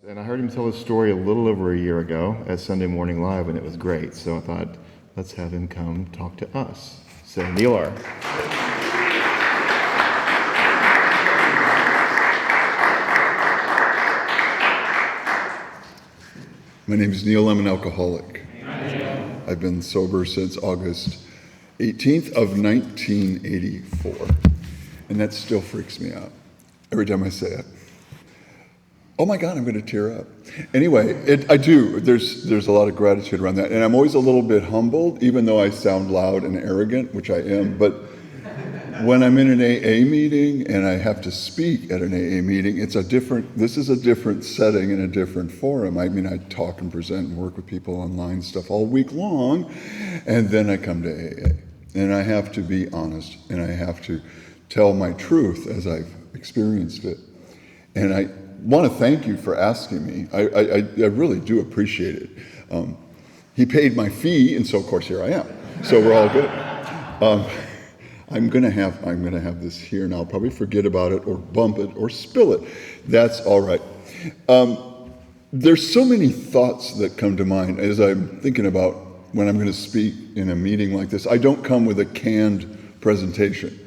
And I heard him tell his story a little over a year ago at Sunday Morning Live, and it was great. So I thought, let's have him come talk to us. So Neil R. My name is Neil. I'm an alcoholic. I've been sober since August 18th of 1984. And that still freaks me out every time I say it. Oh my God, I'm going to tear up. Anyway, I do. There's a lot of gratitude around that. And I'm always a little bit humbled, even though I sound loud and arrogant, which I am. But when I'm in an AA meeting and I have to speak at an AA meeting, this is a different setting and a different forum. I mean, I talk and present and work with people online stuff all week long, and then I come to AA. And I have to be honest, and I have to tell my truth as I've experienced it. And I want to thank you for asking me. I really do appreciate it. He paid my fee, and so of course here I am. So we're all good. I'm gonna have this here, and I'll probably forget about it or bump it or spill it. That's all right. There's so many thoughts that come to mind as I'm thinking about when I'm going to speak in a meeting like this. I don't come with a canned presentation.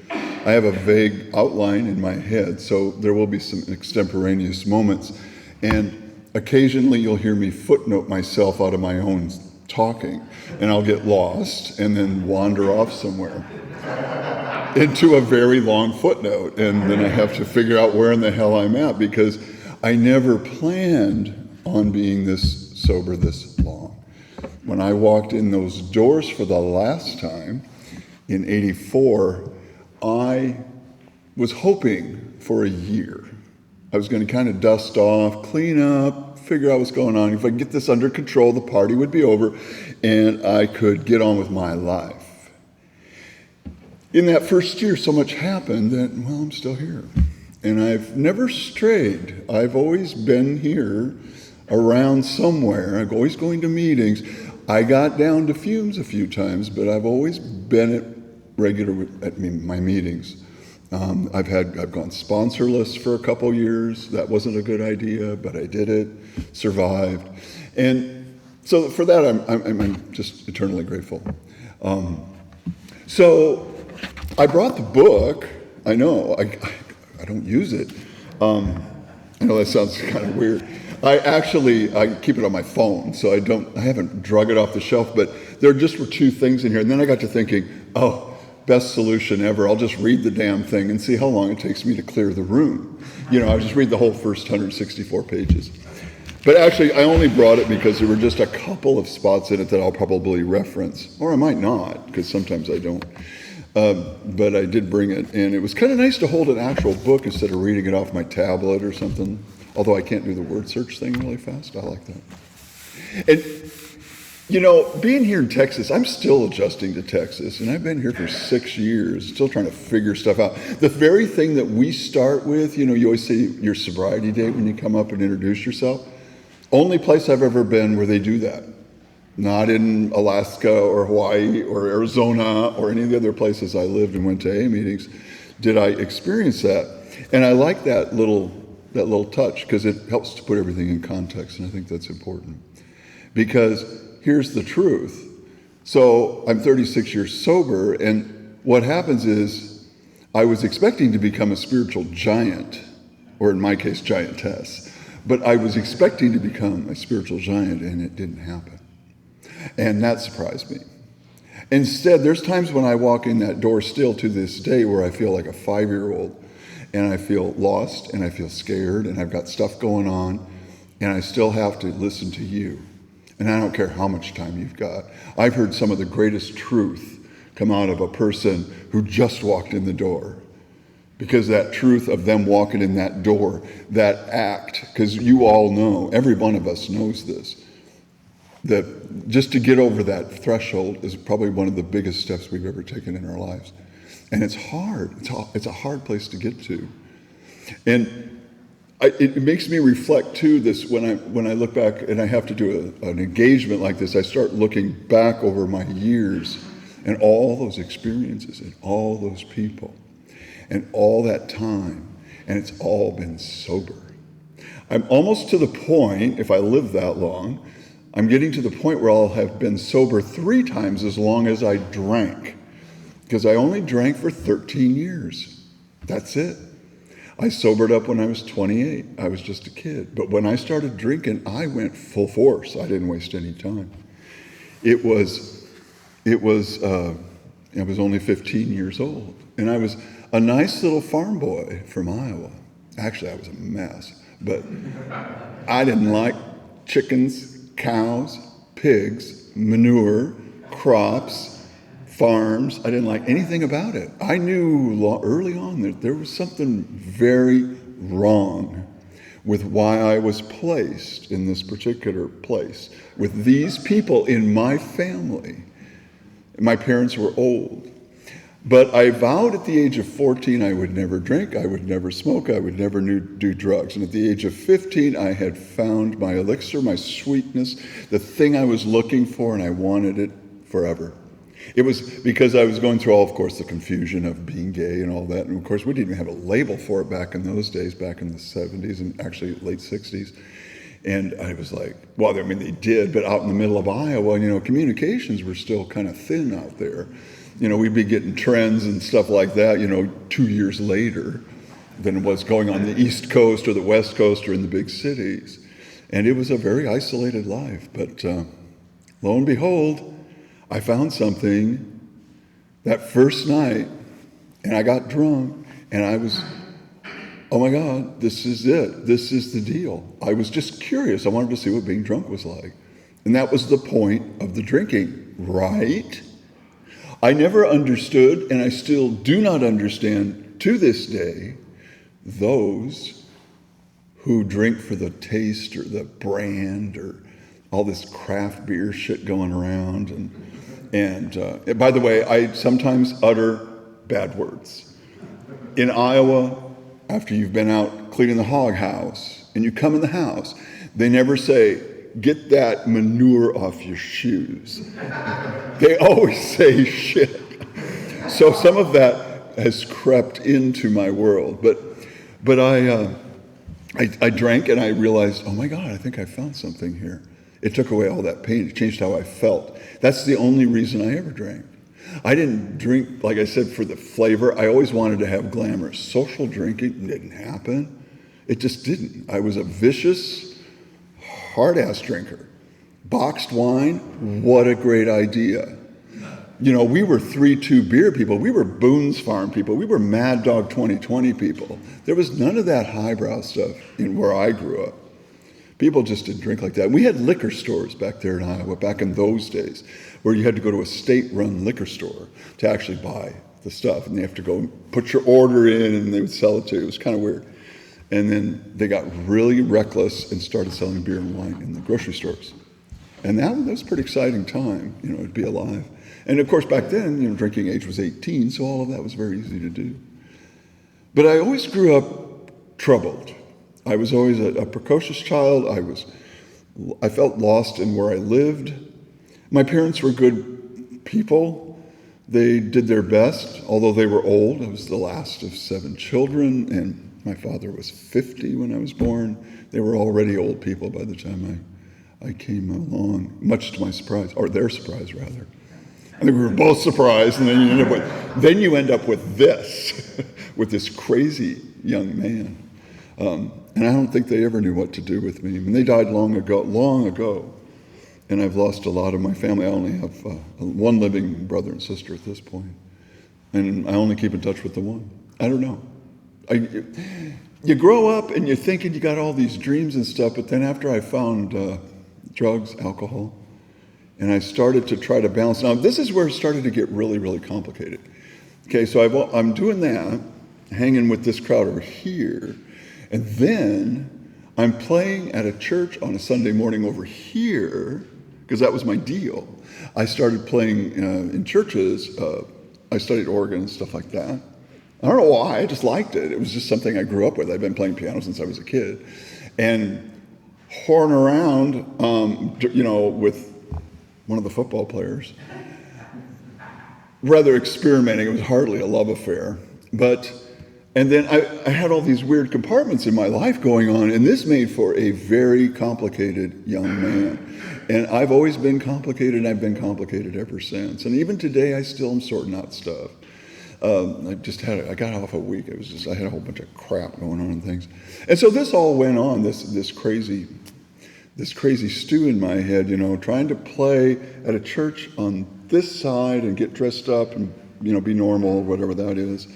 I have a vague outline in my head, so there will be some extemporaneous moments. And occasionally you'll hear me footnote myself out of my own talking, and I'll get lost and then wander off somewhere into a very long footnote. And then I have to figure out where in the hell I'm at, because I never planned on being this sober this long. When I walked in those doors for the last time in '84, I was hoping for a year. I was going to kind of dust off, clean up, figure out what's going on. If I get this under control, the party would be over and I could get on with my life. In that first year, so much happened that, well, I'm still here. And I've never strayed. I've always been here around somewhere. I'm always going to meetings. I got down to fumes a few times, but I've always been at my meetings. I've gone sponsorless for a couple years. That wasn't a good idea, but I did it, survived. And so for that, I'm just eternally grateful. So I brought the book. I know, I don't use it. I know that sounds kind of weird. I keep it on my phone, so I haven't drug it off the shelf, but there just were two things in here. And then I got to thinking, best solution ever. I'll just read the damn thing and see how long it takes me to clear the room. I'll just read the whole first 164 pages. But actually, I only brought it because there were just a couple of spots in it that I'll probably reference, or I might not, because sometimes I don't. But I did bring it, and it was kind of nice to hold an actual book instead of reading it off my tablet or something. Although I can't do the word search thing really fast. I like that. And being here in Texas, I'm still adjusting to Texas, and I've been here for 6 years, still trying to figure stuff out. The very thing that we start with, you always say your sobriety date when you come up and introduce yourself. Only place I've ever been where they do that. Not in Alaska or Hawaii or Arizona or any of the other places I lived and went to AA meetings did I experience that. And I like that little touch, because it helps to put everything in context, and I think that's important. Because here's the truth. So I'm 36 years sober, and what happens is I was expecting to become a spiritual giant, or in my case, giantess. But I was expecting to become a spiritual giant, and it didn't happen. And that surprised me. Instead, there's times when I walk in that door still to this day where I feel like a 5-year-old, and I feel lost, and I feel scared, and I've got stuff going on, and I still have to listen to you. And I don't care how much time you've got. I've heard some of the greatest truth come out of a person who just walked in the door. Because that truth of them walking in that door, that act, because you all know, every one of us knows this, that just to get over that threshold is probably one of the biggest steps we've ever taken in our lives. And it's hard. It's a hard place to get to. And it makes me reflect too, this when I look back and I have to do an engagement like this, I start looking back over my years and all those experiences and all those people and all that time, and it's all been sober. I'm almost to the point, if I live that long, I'm getting to the point where I'll have been sober 3 times as long as I drank. Because I only drank for 13 years. That's it. I sobered up when I was 28. I was just a kid. But when I started drinking, I went full force. I didn't waste any time. I was only 15 years old. And I was a nice little farm boy from Iowa. Actually, I was a mess. But I didn't like chickens, cows, pigs, manure, crops, farms. I didn't like anything about it. I knew early on that there was something very wrong with why I was placed in this particular place with these people in my family. My parents were old. But I vowed at the age of 14 I would never drink, I would never smoke, I would never do drugs. And at the age of 15, I had found my elixir, my sweetness, the thing I was looking for, and I wanted it forever. It was because I was going through all, of course, the confusion of being gay and all that. And of course, we didn't even have a label for it back in those days, back in the 70s and actually late 60s. And I was like, well, I mean, they did, but out in the middle of Iowa, communications were still kind of thin out there. We'd be getting trends and stuff like that, 2 years later than it was going on the East Coast or the West Coast or in the big cities. And it was a very isolated life. But lo and behold, I found something that first night, and I got drunk, and I was, oh my God, this is it. This is the deal. I was just curious. I wanted to see what being drunk was like. And that was the point of the drinking, right? I never understood, and I still do not understand to this day, those who drink for the taste or the brand or all this craft beer shit going around. And by the way, I sometimes utter bad words. In Iowa, after you've been out cleaning the hog house and you come in the house, they never say, get that manure off your shoes. They always say shit. So some of that has crept into my world. But I drank and I realized, oh my God, I think I found something here. It took away all that pain. It changed how I felt. That's the only reason I ever drank. I didn't drink, like I said, for the flavor. I always wanted to have glamour. Social drinking didn't happen. It just didn't. I was a vicious, hard-ass drinker. Boxed wine, what a great idea. We were 3-2 beer people. We were Boone's Farm people. We were Mad Dog 2020 people. There was none of that highbrow stuff in where I grew up. People just didn't drink like that. We had liquor stores back there in Iowa, back in those days, where you had to go to a state-run liquor store to actually buy the stuff. And you have to go and put your order in, and they would sell it to you. It was kind of weird. And then they got really reckless and started selling beer and wine in the grocery stores. And that was a pretty exciting time, to be alive. And of course, back then, drinking age was 18, so all of that was very easy to do. But I always grew up troubled. I was always a precocious child. I felt lost in where I lived. My parents were good people. They did their best, although they were old. I was the last of 7 children, and my father was 50 when I was born. They were already old people by the time I came along, much to my surprise, or their surprise, rather. I think we were both surprised, and then you end up with this, with this crazy young man. And I don't think they ever knew what to do with me. I mean, they died long ago. And I've lost a lot of my family. I only have one living brother and sister at this point. And I only keep in touch with the one. I don't know. You grow up and you're thinking you got all these dreams and stuff, but then after I found drugs, alcohol, and I started to try to balance. Now, this is where it started to get really, really complicated. Okay, so I'm doing that, hanging with this crowd over here, and then I'm playing at a church on a Sunday morning over here, because that was my deal. I started playing in churches. I studied organ and stuff like that. I don't know why, I just liked it. It was just something I grew up with. I've been playing piano since I was a kid. And horn around, with one of the football players. Rather experimenting, it was hardly a love affair. And And then I had all these weird compartments in my life going on, and this made for a very complicated young man. And I've always been complicated, and I've been complicated ever since. And even today, I still am sorting out stuff. I got off a week. I had a whole bunch of crap going on and things. And so this all went on, this crazy stew in my head, trying to play at a church on this side and get dressed up and, be normal, whatever that is.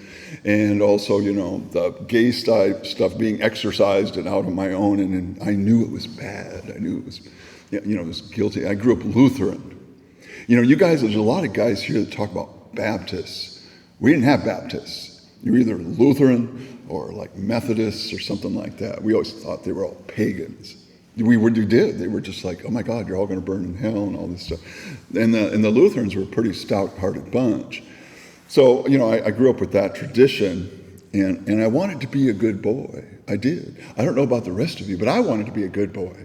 And also, the gay stuff being exercised and out on my own. And I knew it was bad. I knew it was, it was guilty. I grew up Lutheran. You guys, there's a lot of guys here that talk about Baptists. We didn't have Baptists. You were either Lutheran or like Methodists or something like that. We always thought they were all pagans. We did. They were just like, oh my God, you're all going to burn in hell and all this stuff. And the Lutherans were a pretty stout-hearted bunch. So, I grew up with that tradition, and I wanted to be a good boy. I did. I don't know about the rest of you, but I wanted to be a good boy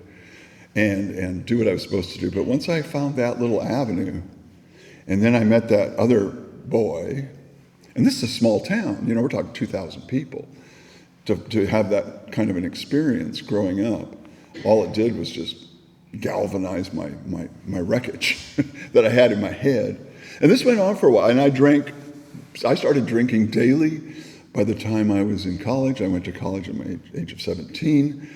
and do what I was supposed to do. But once I found that little avenue, and then I met that other boy, and this is a small town, we're talking 2,000 people, to have that kind of an experience growing up, all it did was just galvanize my wreckage that I had in my head. And this went on for a while, and I started drinking daily. By the time I was in college, I went to college at my age of 17.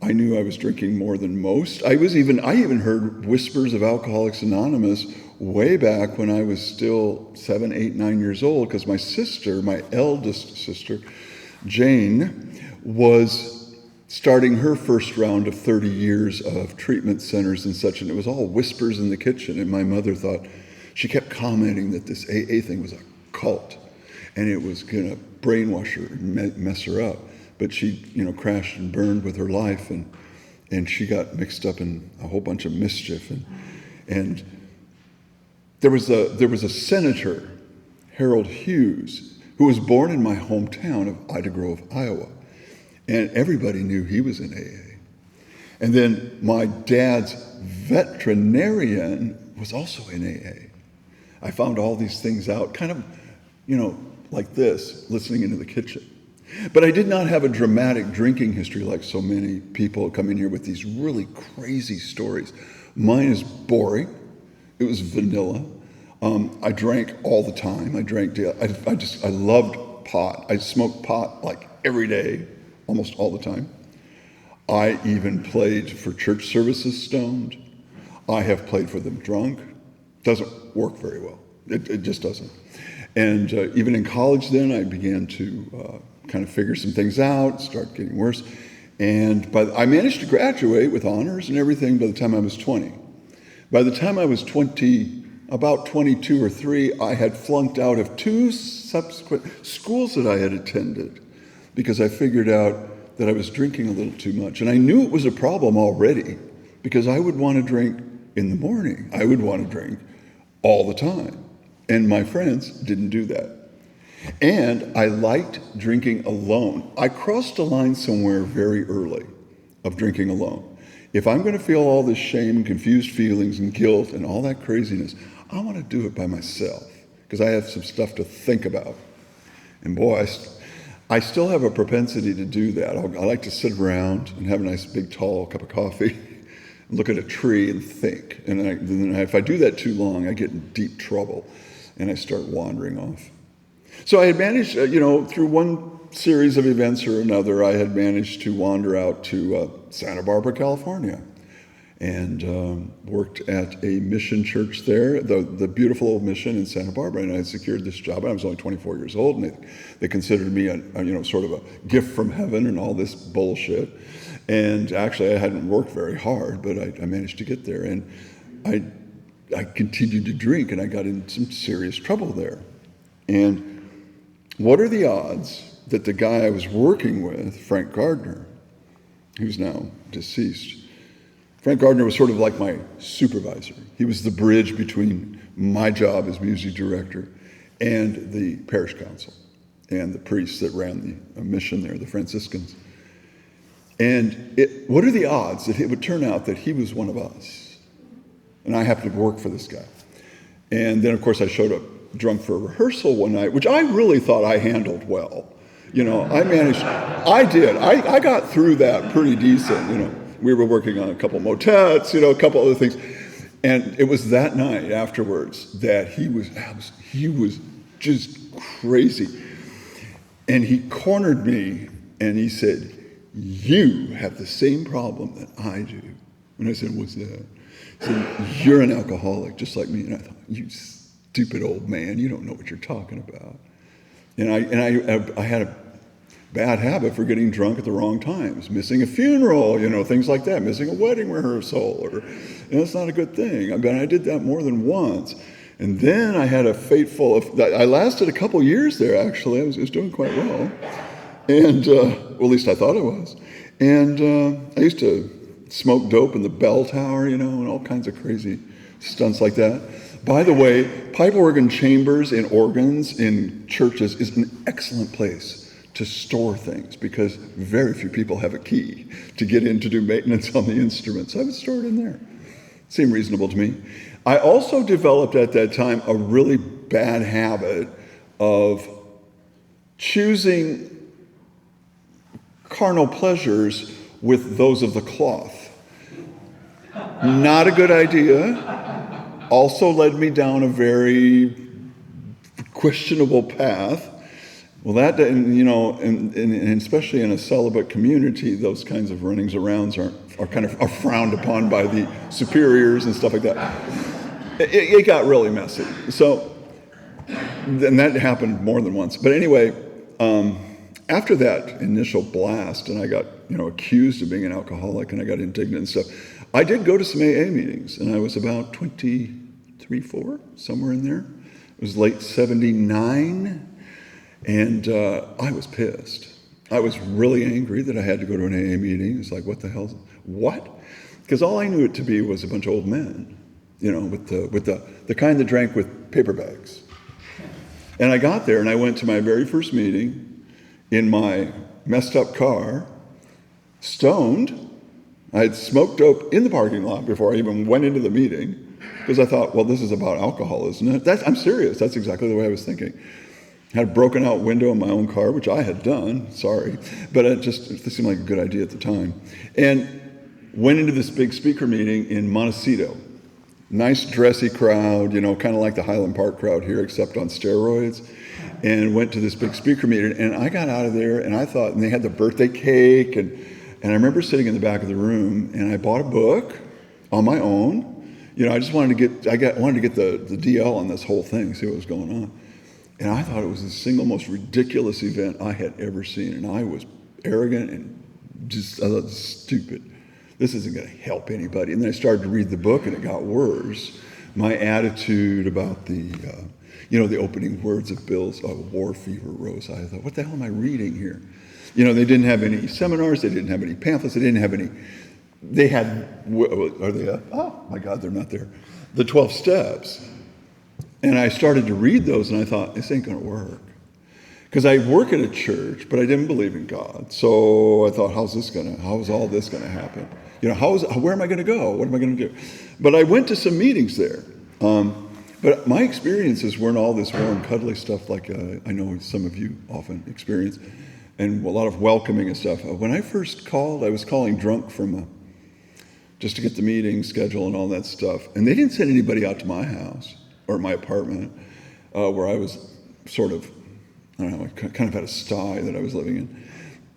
I knew I was drinking more than most. I even heard whispers of Alcoholics Anonymous way back when I was still 7, 8, 9 years old, because my sister, my eldest sister, Jane, was starting her first round of 30 years of treatment centers and such, and it was all whispers in the kitchen. And my mother thought, she kept commenting that this AA thing was a cult, and it was going to brainwash her and mess her up. But she, crashed and burned with her life, and she got mixed up in a whole bunch of mischief. And there was a senator, Harold Hughes, who was born in my hometown of Ida Grove, Iowa, and everybody knew he was in AA. And then my dad's veterinarian was also in AA. I found all these things out, kind of, like this, listening into the kitchen. But I did not have a dramatic drinking history like so many people come in here with these really crazy stories. Mine is boring. It was vanilla. I drank all the time. I drank daily. I loved pot. I smoked pot like every day, almost all the time. I even played for church services stoned. I have played for them drunk. Doesn't work very well. It just doesn't. And even in college then, I began to kind of figure some things out, start getting worse. But I managed to graduate with honors and everything by the time I was 20. By the time I was about 22 or 3, I had flunked out of 2 subsequent schools that I had attended because I figured out that I was drinking a little too much. And I knew it was a problem already because I would want to drink in the morning. I would want to drink all the time. And my friends didn't do that. And I liked drinking alone. I crossed a line somewhere very early of drinking alone. If I'm going to feel all this shame and confused feelings and guilt and all that craziness, I want to do it by myself because I have some stuff to think about. And boy, I still have a propensity to do that. I like to sit around and have a nice big tall cup of coffee, and look at a tree and think. And then if I do that too long, I get in deep trouble and I start wandering off. So I had managed, through one series of events or another, I had managed to wander out to Santa Barbara, California, and worked at a mission church there, the beautiful old mission in Santa Barbara. And I secured this job. I was only 24 years old, and they considered me sort of a gift from heaven and all this bullshit. And actually, I hadn't worked very hard, but I managed to get there. And I continued to drink, and I got in some serious trouble there. And what are the odds that the guy I was working with, Frank Gardner, who's now deceased, Frank Gardner was sort of like my supervisor. He was the bridge between my job as music director and the parish council and the priests that ran the mission there, the Franciscans. And what are the odds that it would turn out that he was one of us? And I happened to work for this guy. And then, of course, I showed up drunk for a rehearsal one night, which I really thought I handled well. I managed, I got through that pretty decent. We were working on a couple motets, a couple other things. And it was that night afterwards that he was just crazy. And he cornered me and he said, "You have the same problem that I do." And I said, "What's that?" He said, "You're an alcoholic just like me." And I thought, "You stupid old man, you don't know what you're talking about." And I had a bad habit for getting drunk at the wrong times, missing a funeral, things like that, missing a wedding rehearsal, it's not a good thing. I did that more than once. And then I had I lasted a couple years there, actually. I was doing quite well. And, at least I thought I was. And I used to smoke dope in the bell tower, and all kinds of crazy stunts like that. By the way, pipe organ chambers and organs in churches is an excellent place to store things because very few people have a key to get in to do maintenance on the instruments. I would store it in there. Seemed reasonable to me. I also developed at that time a really bad habit of choosing carnal pleasures with those of the cloth. Not a good idea. Also led me down a very questionable path. Well, that, and especially in a celibate community, those kinds of runnings arounds are frowned upon by the superiors and stuff like that. It got really messy. So, and that happened more than once. But anyway, after that initial blast, and I got, accused of being an alcoholic, and I got indignant and stuff, I did go to some AA meetings, and I was about 23, 4, somewhere in there. It was late 79. And I was pissed. I was really angry that I had to go to an AA meeting. It's like, what the hell? What? Because all I knew it to be was a bunch of old men, with the kind that drank with paper bags. And I got there and I went to my very first meeting in my messed up car, stoned. I had smoked dope in the parking lot before I even went into the meeting because I thought, well, this is about alcohol, isn't it? I'm serious. That's exactly the way I was thinking. Had a broken out window in my own car, which I had done, sorry, but it seemed like a good idea at the time. And went into this big speaker meeting in Montecito. Nice dressy crowd, kind of like the Highland Park crowd here, except on steroids. And went to this big speaker meeting, and I got out of there, and I thought, and they had the birthday cake, and I remember sitting in the back of the room, and I bought a book on my own. I just wanted to get the DL on this whole thing, see what was going on. And I thought it was the single most ridiculous event I had ever seen. And I was arrogant and I thought, stupid. This isn't going to help anybody. And then I started to read the book and it got worse. My attitude about the opening words of Bill's War Fever Rose. I thought, what the hell am I reading here? They didn't have any seminars. They didn't have any pamphlets. They didn't have any. They had, are they, oh my God, they're not there. The 12 steps. And I started to read those and I thought, this ain't going to work. Because I work at a church, but I didn't believe in God. So I thought, how is all this going to happen? Where am I going to go? What am I going to do? But I went to some meetings there. But my experiences weren't all this warm, cuddly stuff like I know some of you often experience. And a lot of welcoming and stuff. When I first called, I was calling drunk just to get the meeting schedule and all that stuff. And they didn't send anybody out to my house or my apartment, where I was sort of, I don't know, I kind of had a sty that I was living in.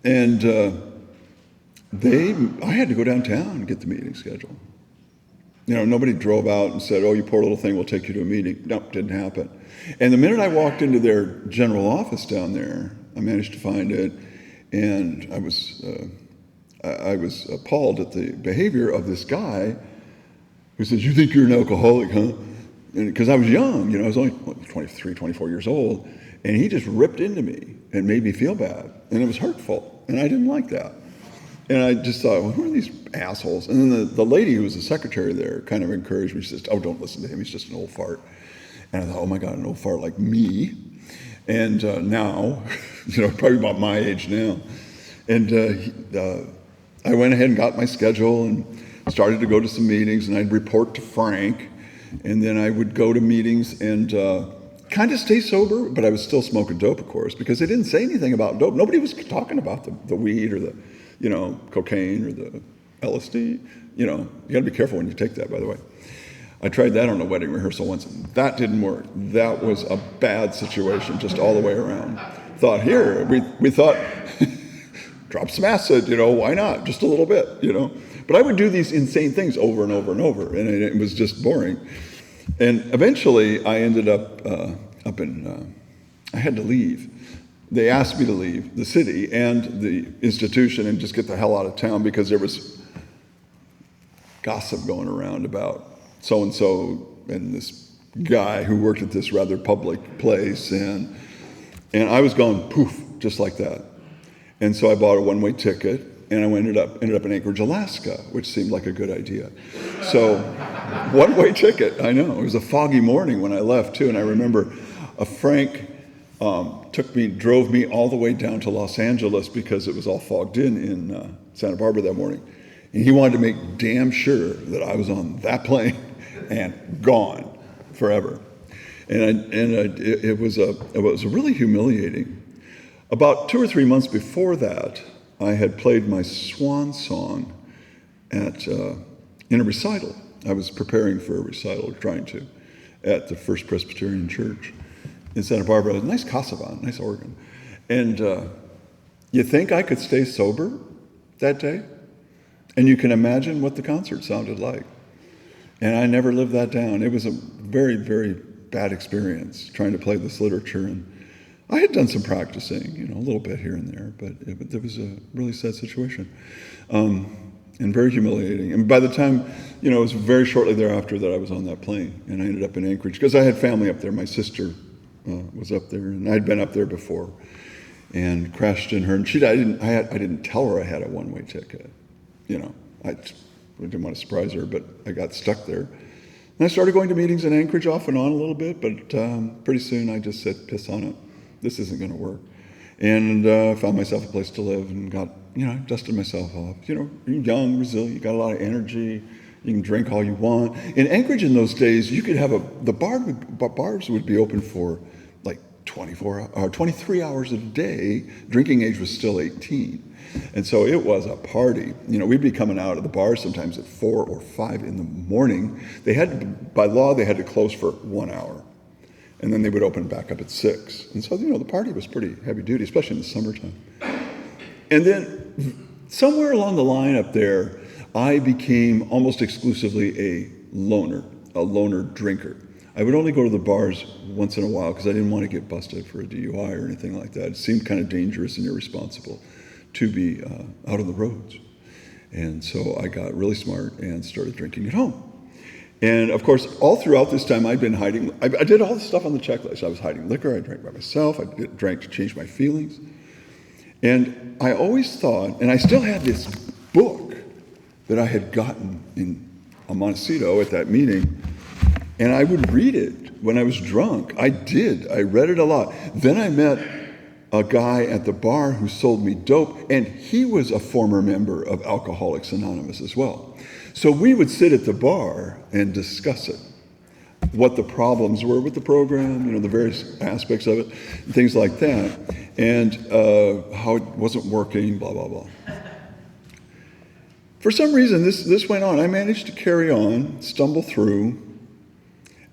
And I had to go downtown and get the meeting schedule. Nobody drove out and said, oh, you poor little thing, we'll take you to a meeting. No, didn't happen. And the minute I walked into their general office down there, I managed to find it, and I was appalled at the behavior of this guy who says, you think you're an alcoholic, huh? Because I was young, I was only 23, 24 years old, and he just ripped into me and made me feel bad, and it was hurtful, and I didn't like that. And I just thought, well, who are these assholes? And then the lady who was the secretary there kind of encouraged me. She says, oh, don't listen to him, he's just an old fart. And I thought, oh my God, an old fart like me. And now, probably about my age now. And I went ahead and got my schedule and started to go to some meetings, and I'd report to Frank. And then I would go to meetings and kind of stay sober, but I was still smoking dope, of course, because they didn't say anything about dope. Nobody was talking about the weed or the, cocaine or the LSD. You got to be careful when you take that, by the way. I tried that on a wedding rehearsal once. That didn't work. That was a bad situation, just all the way around. Thought here, we thought, drop some acid, why not? Just a little bit, But I would do these insane things over and over and over, and it was just boring. And eventually, I ended up I had to leave. They asked me to leave the city and the institution and just get the hell out of town because there was gossip going around about so-and-so and this guy who worked at this rather public place. And I was gone, poof, just like that. And so I bought a one-way ticket, and I ended up in Anchorage, Alaska, which seemed like a good idea. So one-way ticket, I know. It was a foggy morning when I left, too. And I remember Frank drove me all the way down to Los Angeles because it was all fogged in Santa Barbara that morning. And he wanted to make damn sure that I was on that plane and gone forever. And it was really humiliating. About 2 or 3 months before that, I had played my swan song in a recital. I was preparing for a recital, at the First Presbyterian Church in Santa Barbara. A nice Casavan, nice organ. And you think I could stay sober that day? And you can imagine what the concert sounded like. And I never lived that down. It was a very, very bad experience trying to play this literature. And I had done some practicing, a little bit here and there, but it was a really sad situation. And very humiliating. And by the time, it was very shortly thereafter that I was on that plane, and I ended up in Anchorage because I had family up there. My sister was up there, and I'd been up there before, and crashed in her. And I didn't tell her I had a one-way ticket. I didn't want to surprise her, but I got stuck there. And I started going to meetings in Anchorage off and on a little bit, but pretty soon I just said, piss on it. This isn't going to work. And found myself a place to live and got, dusted myself off. You're young, resilient, you got a lot of energy, you can drink all you want. In Anchorage in those days, you could have the bars would be open for like 23 hours a day. Drinking age was still 18. And so it was a party. We'd be coming out of the bars sometimes at 4 or 5 in the morning. By law, they had to close for 1 hour. And then they would open back up at 6. And so, the party was pretty heavy duty, especially in the summertime. And then somewhere along the line up there, I became almost exclusively a loner drinker. I would only go to the bars once in a while because I didn't want to get busted for a DUI or anything like that. It seemed kind of dangerous and irresponsible to be out on the roads. And so I got really smart and started drinking at home. And of course, all throughout this time, I'd been hiding. I did all the stuff on the checklist. I was hiding liquor, I drank by myself, I drank to change my feelings. And I always thought, and I still had this book that I had gotten in Montecito at that meeting, and I would read it when I was drunk. I read it a lot. Then I met a guy at the bar who sold me dope, and he was a former member of Alcoholics Anonymous as well. So we would sit at the bar and discuss it, what the problems were with the program, the various aspects of it, things like that, and how it wasn't working, blah, blah, blah. For some reason, this went on. I managed to carry on, stumble through,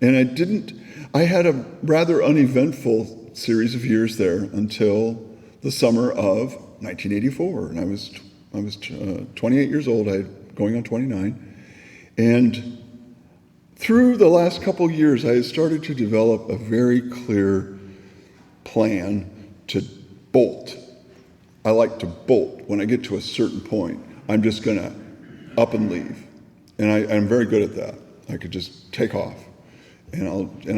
and I had a rather uneventful series of years there until the summer of 1984, and I was 28 years old. Going on 29, and through the last couple years, I had started to develop a very clear plan to bolt. I like to bolt. When I get to a certain point, I'm just going to up and leave, and I'm very good at that. I could just take off. And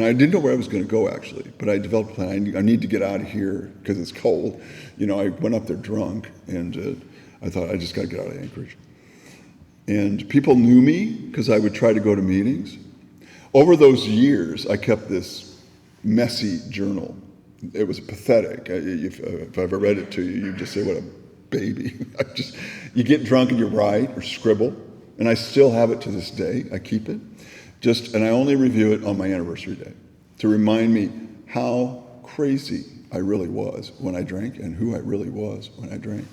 I didn't know where I was going to go, actually, but I developed a plan. I need to get out of here because it's cold. I went up there drunk, and I thought, I just got to get out of Anchorage. And people knew me because I would try to go to meetings. Over those years, I kept this messy journal. It was pathetic. If I ever read it to you, you'd just say, what a baby. You get drunk and you write or scribble, and I still have it to this day. I keep it. And I only review it on my anniversary day to remind me how crazy I really was when I drank and who I really was when I drank.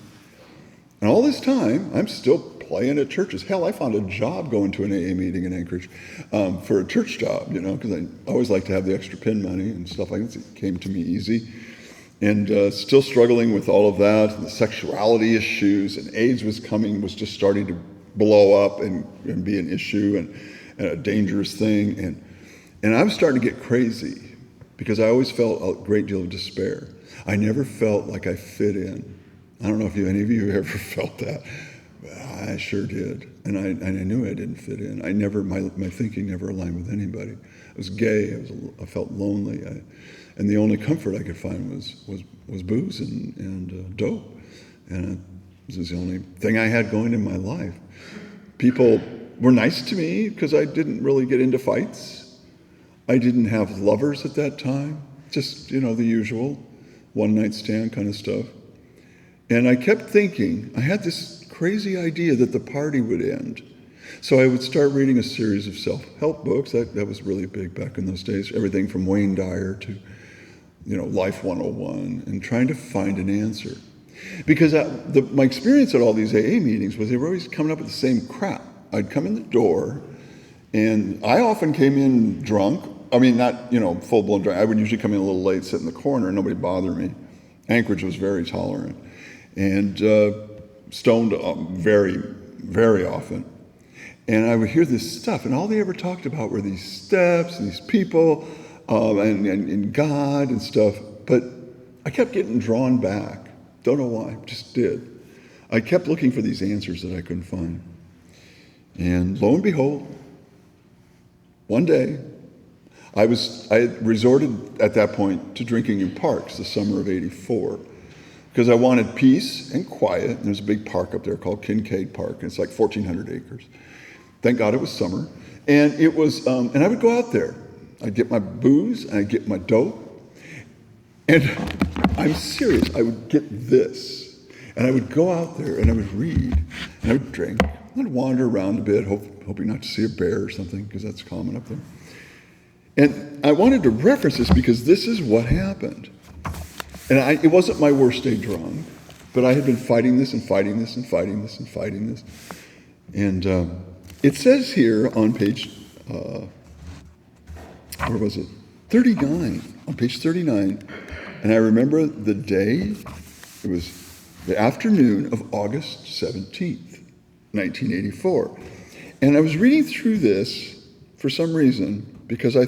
And all this time, I'm still playing at churches. Hell, I found a job going to an AA meeting in Anchorage for a church job, because I always like to have the extra pin money and stuff like that. It came to me easy. And still struggling with all of that, and the sexuality issues, and AIDS was just starting to blow up and be an issue and a dangerous thing. And I was starting to get crazy because I always felt a great deal of despair. I never felt like I fit in. I don't know if any of you ever felt that, but I sure did. And I knew I didn't fit in. My thinking never aligned with anybody. I was gay. I felt lonely. And the only comfort I could find was booze and dope. And this was the only thing I had going in my life. People were nice to me because I didn't really get into fights. I didn't have lovers at that time. Just, the usual one-night stand kind of stuff. And I kept thinking, I had this crazy idea that the party would end. So I would start reading a series of self-help books. That was really big back in those days. Everything from Wayne Dyer to, Life 101, and trying to find an answer. Because my experience at all these AA meetings was they were always coming up with the same crap. I'd come in the door, and I often came in drunk. I mean, not, full-blown drunk. I would usually come in a little late, sit in the corner, nobody bothered me. Anchorage was very tolerant. And stoned very, very often. And I would hear this stuff, and all they ever talked about were these steps and these people and God and stuff. But I kept getting drawn back. Don't know why, just did. I kept looking for these answers that I couldn't find. And lo and behold, one day, I had resorted at that point to drinking in parks the summer of '84. Because I wanted peace and quiet. And there's a big park up there called Kincaid Park, and it's like 1,400 acres. Thank God it was summer. And it was, and I would go out there. I'd get my booze, and I'd get my dope. And I'm serious, I would get this. And I would go out there, and I would read, and I would drink. I'd wander around a bit, hoping not to see a bear or something, because that's common up there. And I wanted to reference this because this is what happened. And it wasn't my worst day drunk, but I had been fighting this and fighting this and fighting this and fighting this. And it says here on page, 39, on page 39, and I remember the day, it was the afternoon of August 17th, 1984. And I was reading through this for some reason because I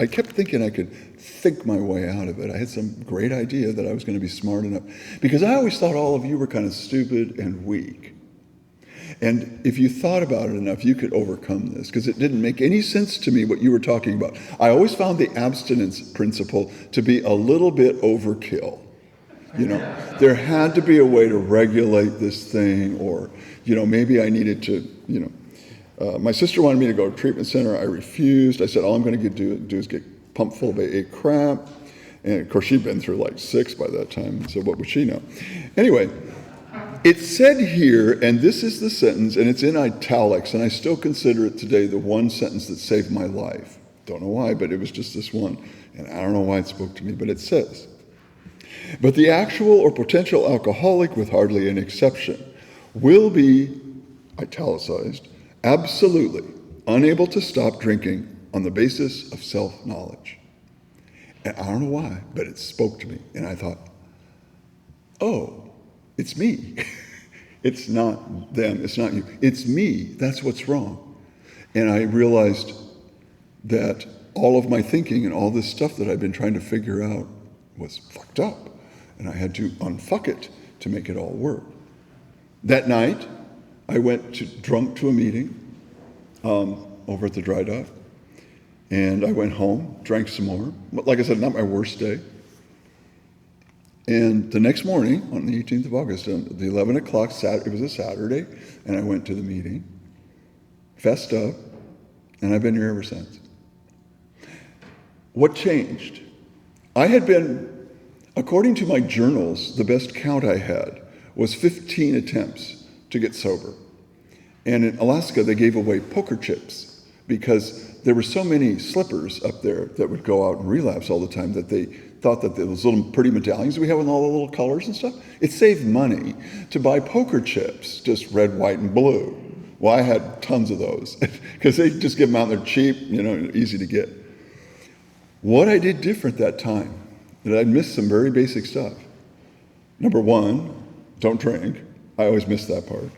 kept thinking I could think my way out of it. I had some great idea that I was going to be smart enough. Because I always thought all of you were kind of stupid and weak. And if you thought about it enough, you could overcome this. Because it didn't make any sense to me what you were talking about. I always found the abstinence principle to be a little bit overkill. There had to be a way to regulate this thing, or, maybe I needed to, my sister wanted me to go to a treatment center. I refused. I said, all I'm going to do is get pumped full of AA crap. And of course, she'd been through like 6 by that time, so what would she know? Anyway, it said here, and this is the sentence, and it's in italics, and I still consider it today the one sentence that saved my life. Don't know why, but it was just this one. And I don't know why it spoke to me, but it says, but the actual or potential alcoholic, with hardly an exception, will be, italicized, absolutely unable to stop drinking on the basis of self-knowledge. And I don't know why, but it spoke to me. And I thought, oh, it's me. It's not them, it's not you. It's me, that's what's wrong. And I realized that all of my thinking and all this stuff that I've been trying to figure out was fucked up. And I had to unfuck it to make it all work. That night, I went drunk to a meeting over at the Dry Dock. And I went home, drank some more. Like I said, not my worst day. And the next morning, on the 18th of August, at the 11 o'clock, it was a Saturday, and I went to the meeting, fessed up, and I've been here ever since. What changed? I had been, according to my journals, the best count I had was 15 attempts to get sober. And in Alaska, they gave away poker chips because there were so many slippers up there that would go out and relapse all the time that they thought that those little pretty medallions we have with all the little colors and stuff, it saved money to buy poker chips, just red, white, and blue. Well, I had tons of those because they just give them out and they're cheap, easy to get. What I did different that time, that I'd missed some very basic stuff. Number one, don't drink. I always miss that part.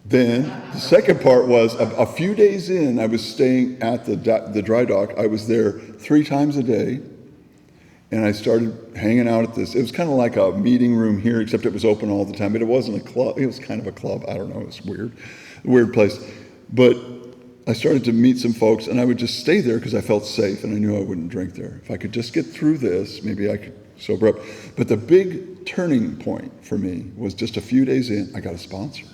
Then the second part was a few days in, I was staying at the dry dock. I was there 3 times a day, and I started hanging out at this. It was kind of like a meeting room here, except it was open all the time, but it wasn't a club. It was kind of a club. I don't know. It was weird place. But I started to meet some folks, and I would just stay there because I felt safe, and I knew I wouldn't drink there. If I could just get through this, maybe I could sober up. But the big turning point for me was just a few days in, I got a sponsor.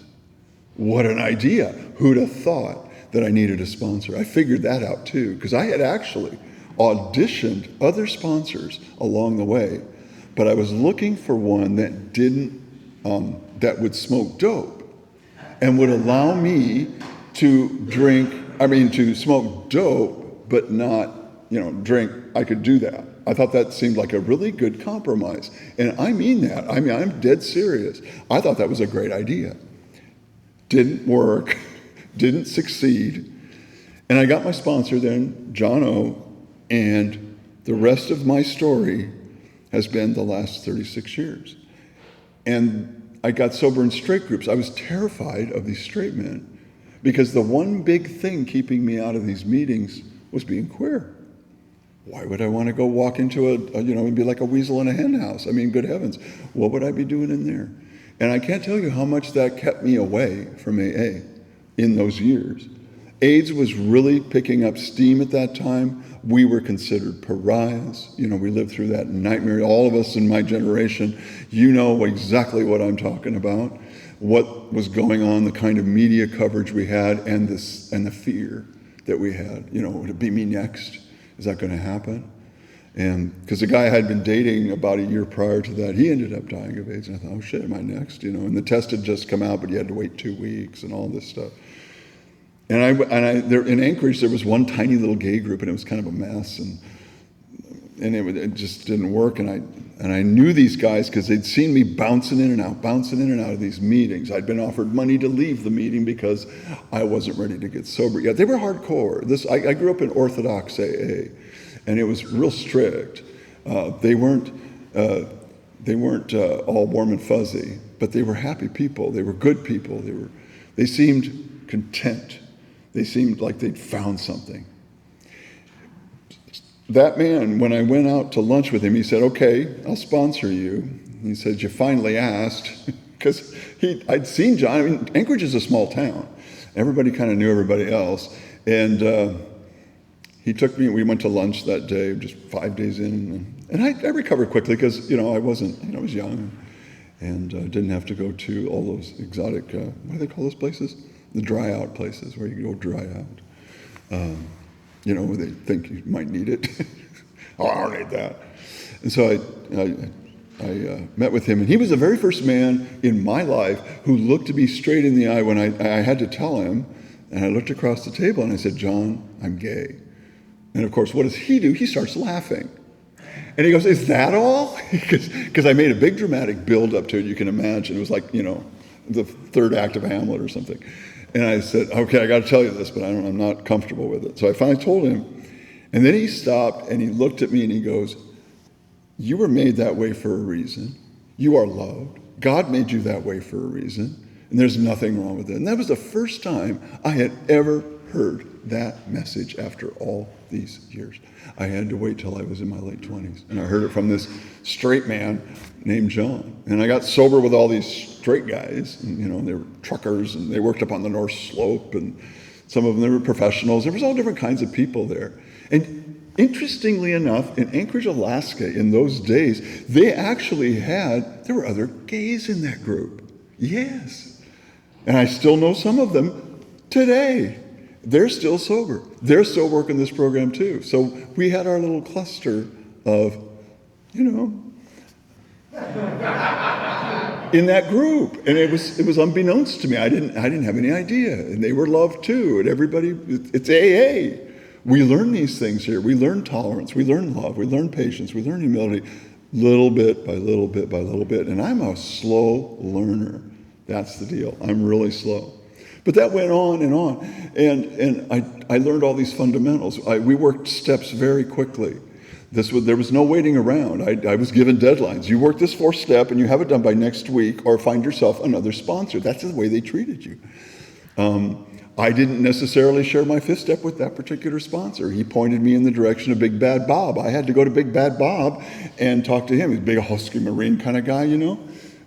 What an idea. Who'd have thought that I needed a sponsor? I figured that out too, because I had actually auditioned other sponsors along the way, but I was looking for one that that would smoke dope and would allow me to smoke dope, but not, drink. I could do that. I thought that seemed like a really good compromise. And I mean that. I'm dead serious. I thought that was a great idea. Didn't work, didn't succeed. And I got my sponsor then, John O., and the rest of my story has been the last 36 years. And I got sober in straight groups. I was terrified of these straight men because the one big thing keeping me out of these meetings was being queer. Why would I want to go walk into and be like a weasel in a hen house? I mean, good heavens, what would I be doing in there? And I can't tell you how much that kept me away from AA in those years. AIDS was really picking up steam at that time. We were considered pariahs. We lived through that nightmare. All of us in my generation, you know exactly what I'm talking about. What was going on, the kind of media coverage we had, and the fear that we had. Would it be me next? Is that going to happen? And because the guy I had been dating about a year prior to that, he ended up dying of AIDS. And I thought, oh shit, am I next? And the test had just come out, but you had to wait 2 weeks and all this stuff. And there in Anchorage, there was one tiny little gay group, and it was kind of a mess, and it just didn't work. And I knew these guys because they'd seen me bouncing in and out of these meetings. I'd been offered money to leave the meeting because I wasn't ready to get sober yet. They were hardcore. I grew up in Orthodox AA. And it was real strict. They weren't all warm and fuzzy, but they were happy people. They were good people. They seemed content. They seemed like they'd found something. That man, when I went out to lunch with him, he said, "Okay, I'll sponsor you." He said, "You finally asked," because I'd seen John. Anchorage is a small town. Everybody kind of knew everybody else, and. He took me, we went to lunch that day, just 5 days in, and I recovered quickly because, I wasn't, I was young and didn't have to go to all those exotic, what do they call those places? The dry out places where you go dry out, where they think you might need it. Oh, I don't need that. And so I met with him, and he was the very first man in my life who looked me straight in the eye when I had to tell him, and I looked across the table and I said, "John, I'm gay." And of course, what does he do? He starts laughing. And he goes, "Is that all?" Because I made a big dramatic build up to it, you can imagine. It was like, the third act of Hamlet or something. And I said, "Okay, I got to tell you this, but I'm not comfortable with it." So I finally told him. And then he stopped and he looked at me and he goes, "You were made that way for a reason. You are loved. God made you that way for a reason. And there's nothing wrong with it." And that was the first time I had ever heard that message after all these years. I had to wait till I was in my late 20s. And I heard it from this straight man named John. And I got sober with all these straight guys. And, they were truckers and they worked up on the North Slope. And some of them, they were professionals. There was all different kinds of people there. And interestingly enough, in Anchorage, Alaska, in those days, there were other gays in that group. Yes. And I still know some of them today. They're still sober. They're still working this program too. So we had our little cluster of, in that group, and it was unbeknownst to me. I didn't have any idea, and they were loved too. And everybody, it's AA. We learn these things here. We learn tolerance. We learn love. We learn patience. We learn humility, little bit by little bit by little bit. And I'm a slow learner. That's the deal. I'm really slow. But that went on, and I learned all these fundamentals. We worked steps very quickly. There was no waiting around. I was given deadlines. You work this fourth step and you have it done by next week, or find yourself another sponsor. That's the way they treated you. I didn't necessarily share my fifth step with that particular sponsor. He pointed me in the direction of Big Bad Bob. I had to go to Big Bad Bob and talk to him. He's a big husky Marine kind of guy, you know.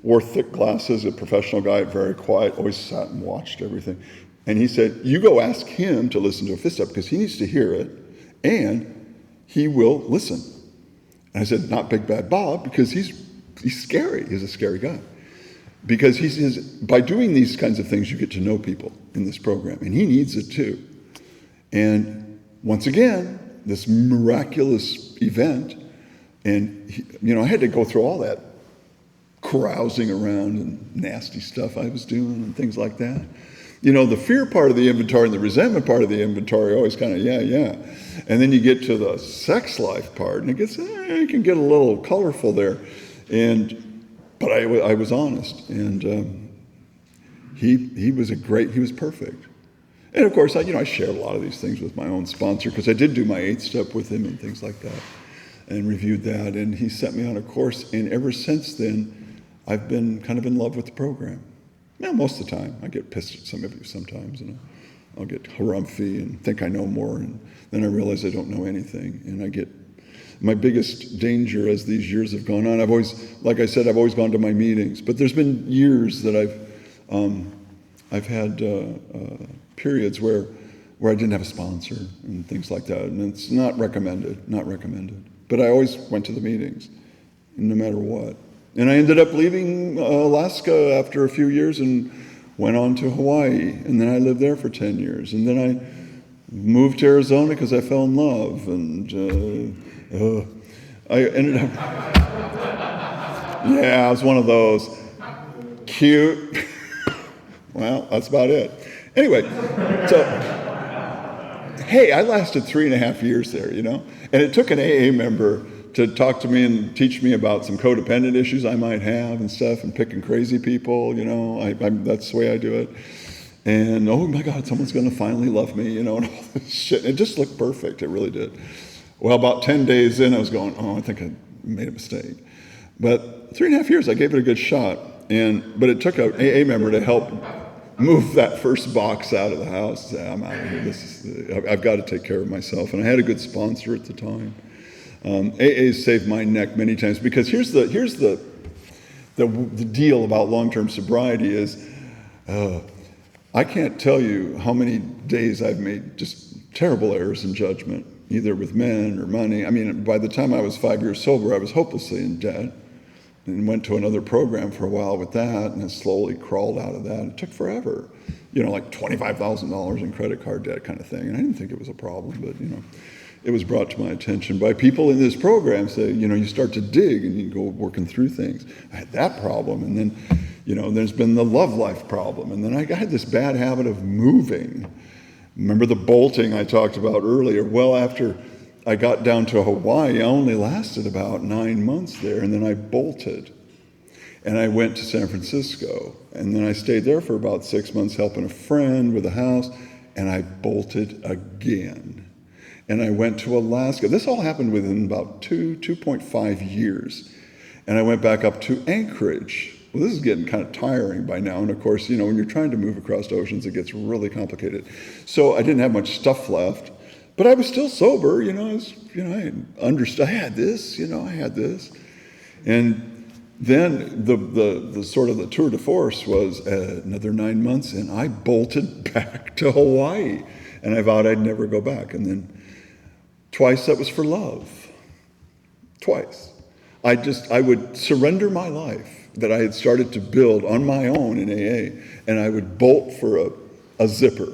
Wore thick glasses, a professional guy, very quiet, always sat and watched everything. And he said, you go ask him to listen to a fifth step because he needs to hear it, and he will listen. And I said, not Big Bad Bob, because he's scary. He's a scary guy. Because by doing these kinds of things, you get to know people in this program, and he needs it too. And once again, this miraculous event, and I had to go through all that carousing around and nasty stuff I was doing and things like that. The fear part of the inventory and the resentment part of the inventory are always kind of, yeah. And then you get to the sex life part, and it can get a little colorful there. But I was honest, and he was perfect. And of course, I shared a lot of these things with my own sponsor, because I did do my 8th step with him and things like that, and reviewed that. And he sent me on a course, and ever since then, I've been kind of in love with the program. Now, most of the time, I get pissed at some of you sometimes, and I'll get harumphy and think I know more, and then I realize I don't know anything, and I get my biggest danger as these years have gone on. I've always gone to my meetings, but there's been years that I've had periods where I didn't have a sponsor and things like that, and it's not recommended. But I always went to the meetings, no matter what. And I ended up leaving Alaska after a few years and went on to Hawaii, and then I lived there for 10 years, and then I moved to Arizona because I fell in love, and I ended up, I was one of those cute, well, that's about it. Anyway, so, hey, I lasted 3.5 years there, and it took an AA member to talk to me and teach me about some codependent issues I might have and stuff, and picking crazy people, that's the way I do it. And oh my God, someone's going to finally love me, and all this shit. It just looked perfect. It really did. Well, about 10 days in, I was going, I think I made a mistake. But 3.5 years, I gave it a good shot. But it took an AA member to help move that first box out of the house. Say, I'm out of here. I've got to take care of myself. And I had a good sponsor at the time. AA saved my neck many times, because here's the deal about long-term sobriety is, I can't tell you how many days I've made just terrible errors in judgment, either with men or money. I mean, by the time I was 5 years sober, I was hopelessly in debt, and went to another program for a while with that, and I slowly crawled out of that. It took forever, like $25,000 in credit card debt kind of thing. And I didn't think it was a problem, but it was brought to my attention by people in this program. Say, you start to dig and you go working through things. I had that problem, and then, there's been the love life problem, and then I had this bad habit of moving. Remember the bolting I talked about earlier? Well, after I got down to Hawaii, I only lasted about 9 months there, and then I bolted. And I went to San Francisco, and then I stayed there for about 6 months helping a friend with a house, and I bolted again. And I went to Alaska. This all happened within about 2.5 years. And I went back up to Anchorage. Well, this is getting kind of tiring by now. And of course, when you're trying to move across oceans, it gets really complicated. So I didn't have much stuff left, but I was still sober. I understood. I had this. And then the sort of the tour de force was another 9 months, and I bolted back to Hawaii. And I vowed I'd never go back. And then twice that was for love. Twice. I would surrender my life that I had started to build on my own in AA, and I would bolt for a zipper.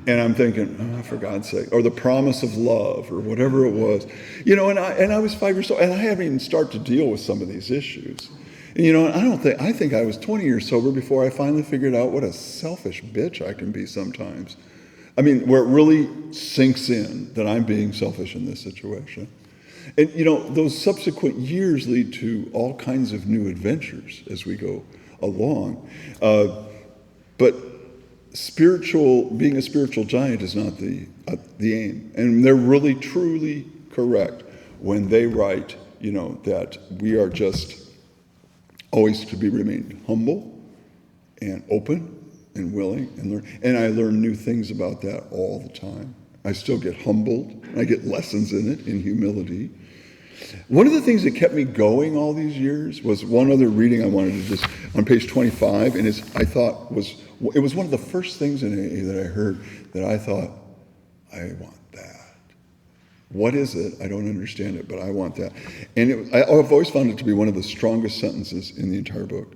And I'm thinking, for God's sake, or the promise of love, or whatever it was. And I was 5 years old, and I hadn't even started to deal with some of these issues. And I think I was 20 years sober before I finally figured out what a selfish bitch I can be sometimes. I mean, where it really sinks in that I'm being selfish in this situation. And, those subsequent years lead to all kinds of new adventures as we go along. But being a spiritual giant is not the aim. And they're really, truly correct when they write, that we are just always to be remain humble and open and willing and learn. And I learn new things about that all the time. I still get humbled, and I get lessons in it, in humility. One of the things that kept me going all these years was one other reading I wanted to just, on page 25, and it was one of the first things in AA that I heard that I thought, I want that. What is it? I don't understand it, but I want that. And I've always found it to be one of the strongest sentences in the entire book.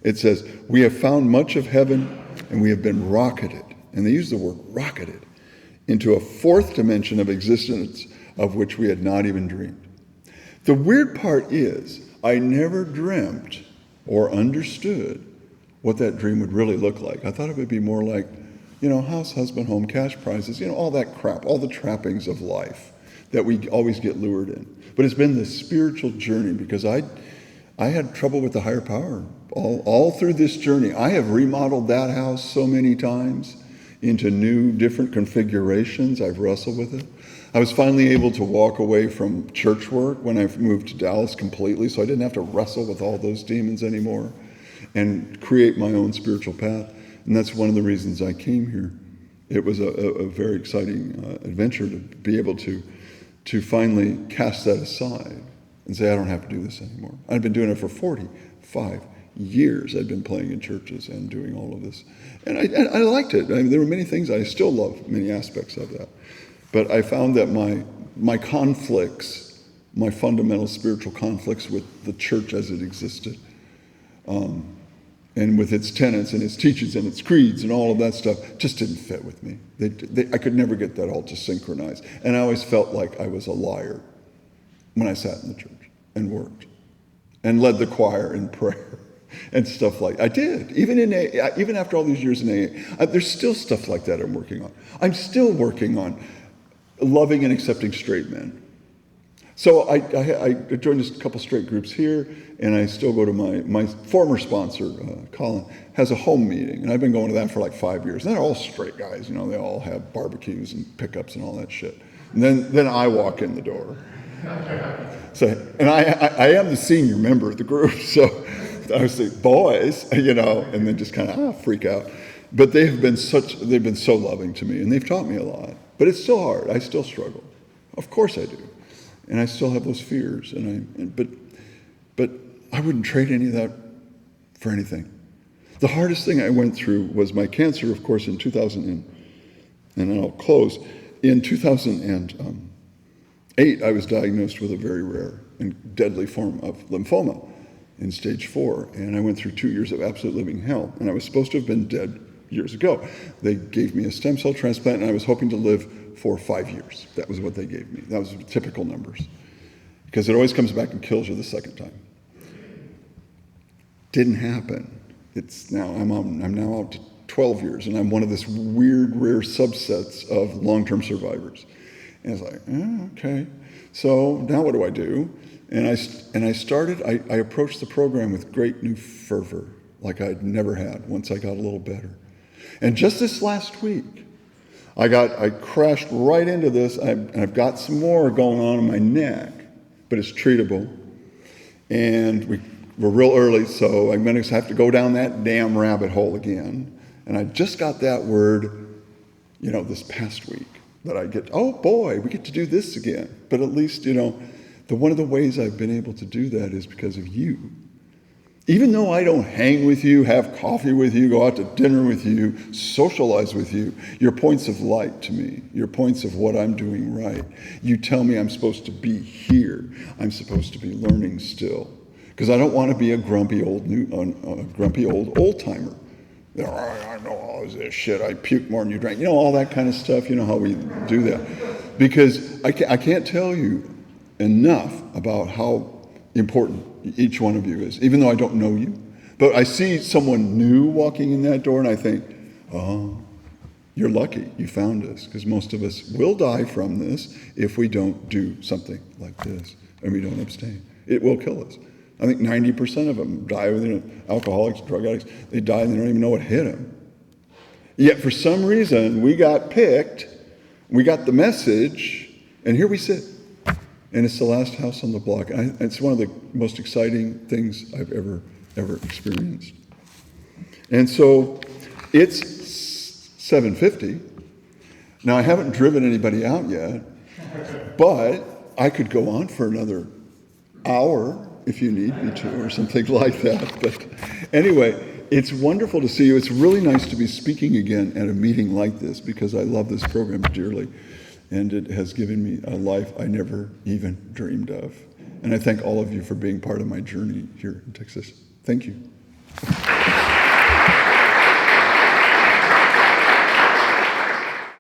It says, we have found much of heaven, and we have been rocketed, and they use the word rocketed, into a fourth dimension of existence of which we had not even dreamed. The weird part is, I never dreamt or understood what that dream would really look like. I thought it would be more like, house, husband, home, cash prizes, all that crap, all the trappings of life that we always get lured in. But it's been this spiritual journey because I had trouble with the higher power all through this journey. I have remodeled that house so many times into new, different configurations. I've wrestled with it. I was finally able to walk away from church work when I moved to Dallas completely, so I didn't have to wrestle with all those demons anymore and create my own spiritual path. And that's one of the reasons I came here. It was a very exciting adventure to be able to finally cast that aside and say, I don't have to do this anymore. I've been doing it for 45 years. I'd been playing in churches and doing all of this. And I liked it. There were many things I still love, many aspects of that. But I found that my conflicts, my fundamental spiritual conflicts with the church as it existed, and with its tenets and its teachings and its creeds and all of that stuff, just didn't fit with me. I could never get that all to synchronize. And I always felt like I was a liar when I sat in the church and worked and led the choir in prayer and stuff like I did. Even after all these years in AA, there's still stuff like that I'm working on. I'm still working on loving and accepting straight men. So I joined a couple straight groups here, and I still go to my former sponsor, Colin, has a home meeting, and I've been going to that for like 5 years. And they're all straight guys, they all have barbecues and pickups and all that shit. And then I walk in the door. So, and I am the senior member of the group, so I was like, boys, and then just kind of freak out. But they've been so loving to me, and they've taught me a lot. But it's still hard. I still struggle. Of course I do. And I still have those fears. But I wouldn't trade any of that for anything. The hardest thing I went through was my cancer, of course, in 2000, and then I'll close. In 2008, I was diagnosed with a very rare and deadly form of lymphoma in stage 4. And I went through 2 years of absolute living hell. And I was supposed to have been dead years ago. They gave me a stem cell transplant, and I was hoping to live for 5 years. That was what they gave me. That was typical numbers. Because it always comes back and kills you the second time. Didn't happen. I'm now out to 12 years, and I'm one of this weird, rare subsets of long-term survivors. And it's like, okay. So now what do I do? And I approached the program with great new fervor, like I'd never had once I got a little better. And just this last week, I crashed right into this. I've got some more going on in my neck, but it's treatable. And we're real early, so I'm going to have to go down that damn rabbit hole again. And I just got that word, this past week, that I get, oh boy, we get to do this again. But at least, one of the ways I've been able to do that is because of you. Even though I don't hang with you, have coffee with you, go out to dinner with you, socialize with you, your points of light to me, your points of what I'm doing right. You tell me I'm supposed to be here. I'm supposed to be learning still. Because I don't want to be a grumpy old old-timer. I know all this shit. I puked more than you drank. All that kind of stuff. How we do that. Because I can't tell you enough about how important each one of you is, even though I don't know you. But I see someone new walking in that door and I think, oh, you're lucky you found us, because most of us will die from this if we don't do something like this and we don't abstain. It will kill us. I think 90% of them die within alcoholics, drug addicts. They die and they don't even know what hit them. Yet for some reason, we got picked, we got the message, and here we sit. And it's the last house on the block. And it's one of the most exciting things I've ever experienced. And so it's 7:50. Now I haven't driven anybody out yet, but I could go on for another hour if you need me to, or something like that. But anyway, it's wonderful to see you. It's really nice to be speaking again at a meeting like this, because I love this program dearly. And it has given me a life I never even dreamed of. And I thank all of you for being part of my journey here in Texas. Thank you.